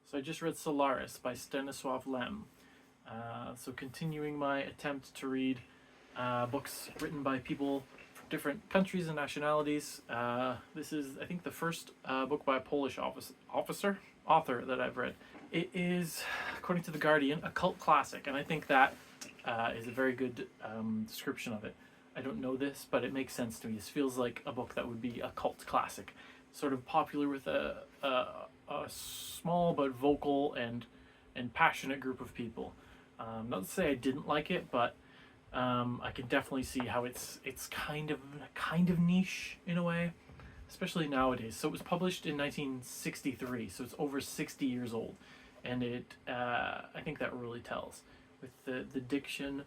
So I just read Solaris by Stanisław Lem. So continuing my attempt to read books written by people from different countries and nationalities. This is, I think, the first book by a Polish author that I've read. It is, according to The Guardian, a cult classic, and I think that is a very good description of it. I don't know this, but it makes sense to me. This feels like a book that would be a cult classic, sort of popular with a small but vocal and passionate group of people. Not to say I didn't like it, but I can definitely see how it's kind of niche in a way, especially nowadays. So it was published in 1963, so it's over 60 years old, and it I think that really tells with the diction,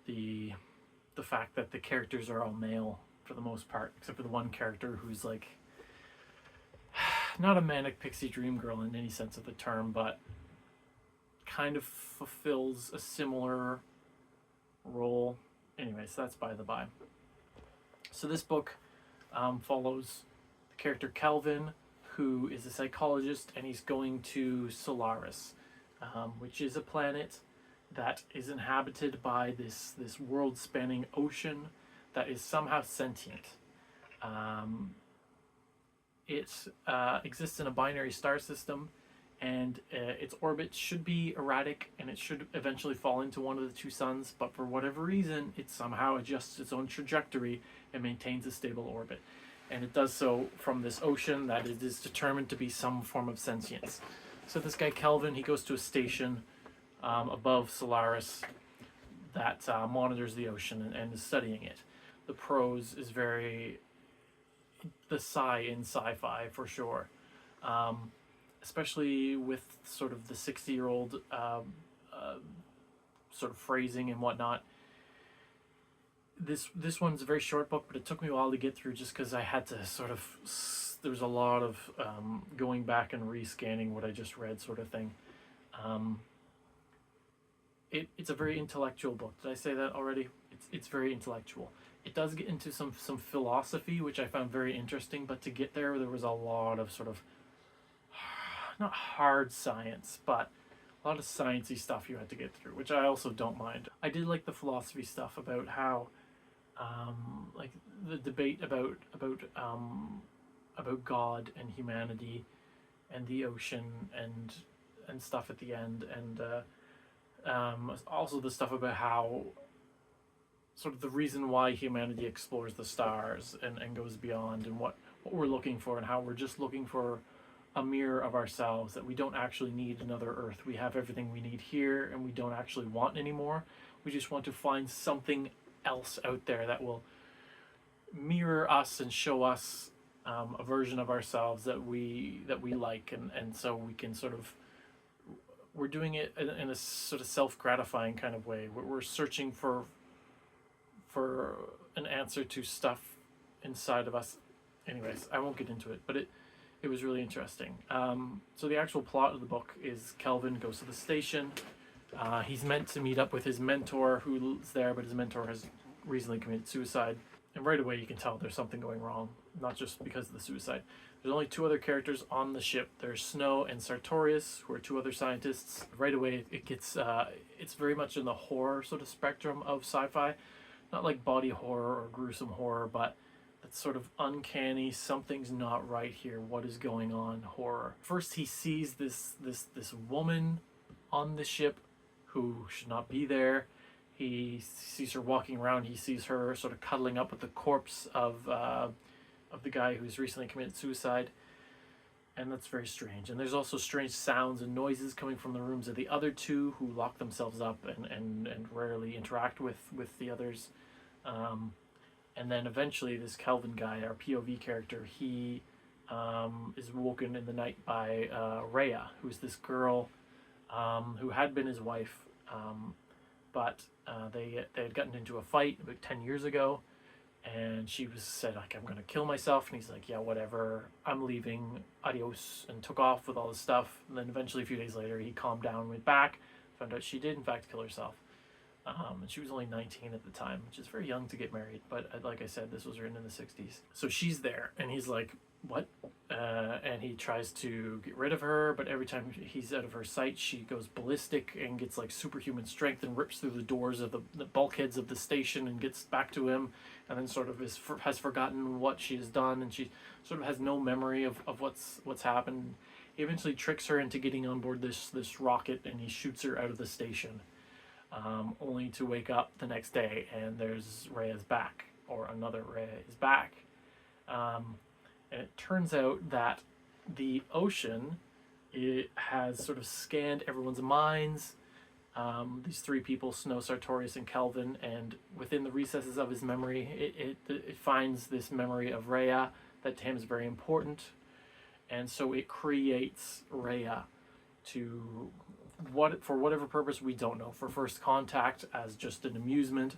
the fact that the characters are all male for the most part, except for the one character who's like not a manic pixie dream girl in any sense of the term, but kind of fulfills a similar role. Anyways, that's by the by. So this book follows the character Kelvin, who is a psychologist, and he's going to Solaris, which is a planet that is inhabited by this world-spanning ocean that is somehow sentient. It exists in a binary star system, and its orbit should be erratic, and it should eventually fall into one of the two suns, but for whatever reason, it somehow adjusts its own trajectory and maintains a stable orbit. And it does so from this ocean that it is determined to be some form of sentience. So this guy Kelvin, he goes to a station above Solaris that monitors the ocean and is studying it. The prose is very the in sci-fi for sure, especially with sort of the 60-year-old sort of phrasing and whatnot. This one's a very short book, but it took me a while to get through just because I had to sort of, there's a lot of going back and rescanning what I just read sort of thing. It's a very intellectual book. Did I say that already? It's very intellectual. It does get into some philosophy, which I found very interesting, but to get there was a lot of sort of, not hard science, but a lot of sciencey stuff you had to get through, which I also don't mind. I did like the philosophy stuff about how, like the debate about God and humanity and the ocean and stuff at the end, and also the stuff about how sort of the reason why humanity explores the stars and goes beyond, and what we're looking for, and how we're just looking for a mirror of ourselves, that we don't actually need another Earth. We have everything we need here, and we don't actually want anymore. We just want to find something else out there that will mirror us and show us a version of ourselves that we like, and so we can sort of, we're doing it in a sort of self-gratifying kind of way. We're searching for an answer to stuff inside of us. Anyways, I won't get into it, but it was really interesting. So the actual plot of the book is Kelvin goes to the station. He's meant to meet up with his mentor who's there, but his mentor has recently committed suicide. And right away you can tell there's something going wrong, not just because of the suicide. There's only two other characters on the ship. There's Snow and Sartorius, who are two other scientists. Right away it gets, it's very much in the horror sort of spectrum of sci-fi. Not like body horror or gruesome horror, but that sort of uncanny, something's not right here, what is going on horror. First he sees this woman on the ship who should not be there. He sees her walking around. He sees her sort of cuddling up with the corpse of the guy who's recently committed suicide, and that's very strange. And there's also strange sounds and noises coming from the rooms of the other two, who lock themselves up and rarely interact with the others. And then eventually this Kelvin guy, our POV character, he is woken in the night by Rhea, who's this girl who had been his wife, but they had gotten into a fight about 10 years ago, and she said, like, I'm gonna kill myself, and he's like, yeah, whatever, I'm leaving, adios, and took off with all this stuff. And then eventually a few days later he calmed down, went back, found out she did in fact kill herself. And she was only 19 at the time, which is very young to get married, but like I said, this was written in the 60s. So she's there, and he's like, what? And he tries to get rid of her, but every time he's out of her sight, she goes ballistic and gets like superhuman strength and rips through the doors of the bulkheads of the station and gets back to him, and then sort of has forgotten what she has done, and she sort of has no memory of what's happened. He eventually tricks her into getting on board this rocket, and he shoots her out of the station, only to wake up the next day and there's Rhea's back, or another Rhea is back. And it turns out that the ocean, it has sort of scanned everyone's minds. These three people, Snow, Sartorius, and Kelvin, and within the recesses of his memory, it finds this memory of Rhea that to him is very important, and so it creates Rhea to for whatever purpose we don't know. For first contact, as just an amusement,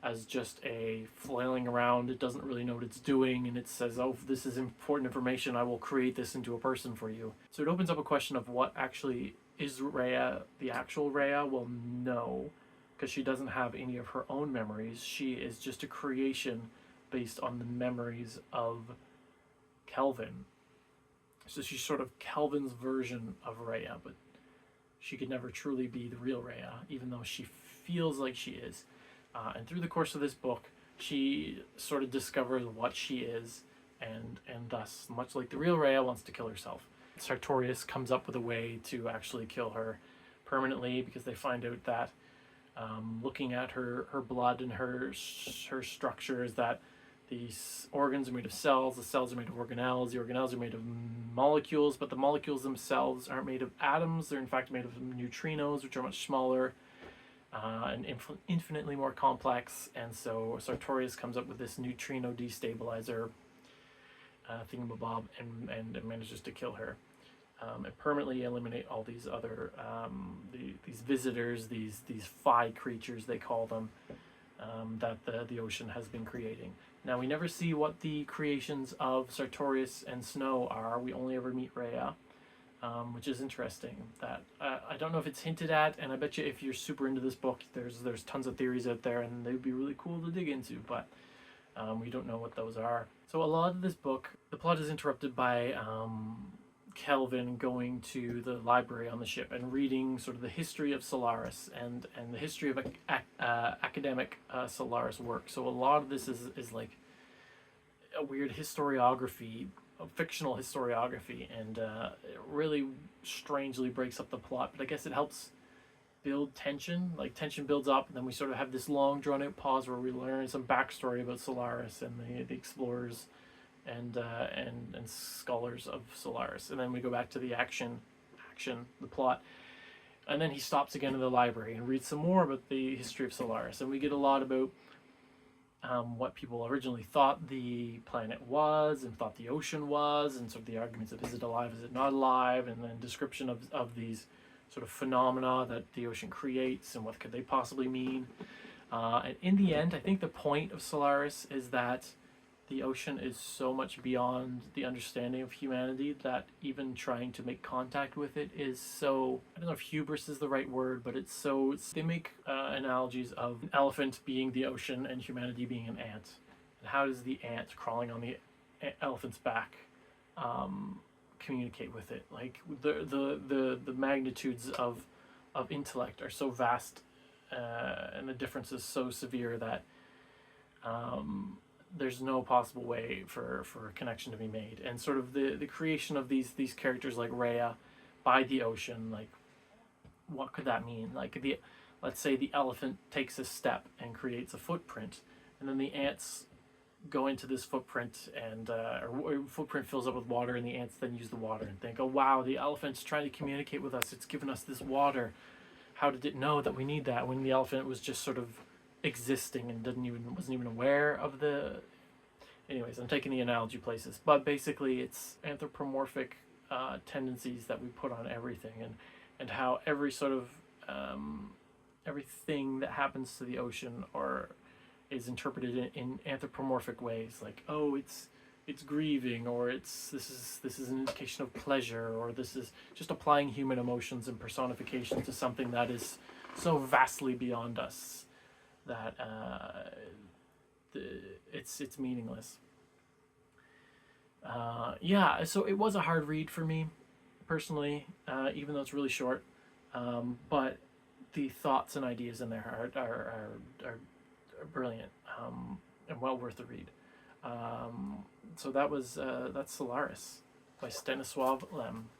as just a flailing around. It doesn't really know what it's doing, and it says, oh, this is important information, I will create this into a person for you. So it opens up a question of what actually is Rhea, the actual Rhea? Well, no, because she doesn't have any of her own memories. She is just a creation based on the memories of Kelvin. So she's sort of Kelvin's version of Rhea, but she could never truly be the real Rhea, even though she feels like she is. And through the course of this book, she sort of discovers what she is, and thus, much like the real Rhea, wants to kill herself. Sartorius comes up with a way to actually kill her permanently, because they find out that looking at her blood and her structures, that these organs are made of cells, the cells are made of organelles, the organelles are made of molecules, but the molecules themselves aren't made of atoms, they're in fact made of neutrinos, which are much smaller, and infinitely more complex. And so Sartorius comes up with this neutrino destabilizer thingamabob, and manages to kill her, and permanently eliminate all these other these visitors, these phi creatures they call them, that the ocean has been creating. Now we never see what the creations of Sartorius and Snow are. We only ever meet Rhea. Which is interesting. That I don't know if it's hinted at, and I bet you if you're super into this book, there's tons of theories out there, and they'd be really cool to dig into, but we don't know what those are. So a lot of this book, the plot is interrupted by Kelvin going to the library on the ship and reading sort of the history of Solaris and the history of academic Solaris work. So a lot of this is like a weird historiography, fictional historiography, and it really strangely breaks up the plot, but I guess it helps build tension. Like, tension builds up, and then we sort of have this long drawn out pause where we learn some backstory about Solaris and the explorers and scholars of Solaris, and then we go back to the action, the plot, and then he stops again in the library and reads some more about the history of Solaris, and we get a lot about what people originally thought the planet was and thought the ocean was, and sort of the arguments of is it alive, is it not alive, and then description of these sort of phenomena that the ocean creates and what could they possibly mean. And in the end, I think the point of Solaris is that the ocean is so much beyond the understanding of humanity that even trying to make contact with it is so, I don't know if hubris is the right word, but they make analogies of an elephant being the ocean and humanity being an ant. And how does the ant crawling on the elephant's back communicate with it? Like, the magnitudes of intellect are so vast, and the difference is so severe that there's no possible way for a connection to be made. And sort of the creation of these characters like Rhea by the ocean, like, what could that mean? Like, let's say the elephant takes a step and creates a footprint, and then the ants go into this footprint, and or footprint fills up with water, and the ants then use the water and think, oh wow, the elephant's trying to communicate with us, it's given us this water. How did it know that we need that, when the elephant was just sort of existing and wasn't even aware of the... Anyways, I'm taking the analogy places, but basically it's anthropomorphic tendencies that we put on everything, and how every sort of everything that happens to the ocean or is interpreted in anthropomorphic ways, like, oh, it's grieving, or this is an indication of pleasure, or this is just applying human emotions and personification to something that is so vastly beyond us that it's meaningless. Yeah, so it was a hard read for me personally, even though it's really short. But the thoughts and ideas in there are brilliant, and well worth the read. So that's Solaris by Stanisław Lem.